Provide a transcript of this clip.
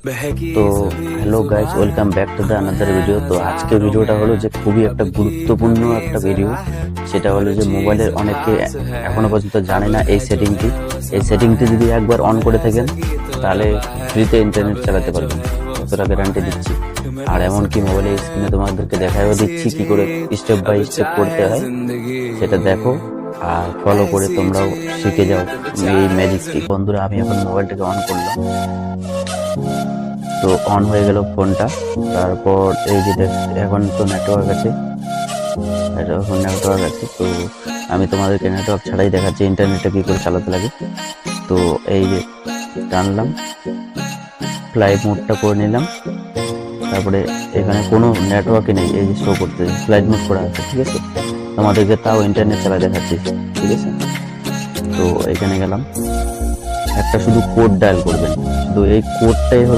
তো hello guys, welcome back to the another video. তো আজকের ভিডিওটা হলো যে খুবই একটা গুরুত্বপূর্ণ একটা ভিডিও। সেটা হলো যে মোবাইলের অনেকে এখনো পর্যন্ত জানে না এই সেটিংটি যদি একবার অন করে থাকেন তাহলে ফ্রিতে ইন্টারনেট চালাতে পারবেন, কতটা গ্যারান্টি দিচ্ছি। আর এমনকি মোবাইলের স্ক্রিনে তোমাদেরকে দেখাও দিচ্ছি কি করে স্টেপ বাই স্টেপ করতে হয়, সেটা দেখো আর ফলো করে তোমরাও শিখে যাও এই ম্যাজিকটি। বন্ধুরা, আমি এখন মোবাইলটাকে অন করলাম, তো অন হয়ে গেল ফোনটা। তারপর এই যে এখন তো নেটওয়ার্ক আছে, তো আমি তোমাদেরকে নেটওয়ার্ক ছাড়াই দেখাচ্ছি ইন্টারনেটটা কি করে চালাতে লাগে। তো এই যে টানলাম, ফ্লাইট মোডটা করে নিলাম, তারপরে এখানে কোনো নেটওয়ার্কই নেই, এই যে শো করতে ফ্লাইট মোড করা আছে, ঠিক আছে। তোমাদেরকে তাও ইন্টারনেট চালা দেখাচ্ছি, ঠিক আছে। তো এখানে গেলাম, একটা শুধু কোড ডায়াল করবেন, তো এই কোডটাই হলো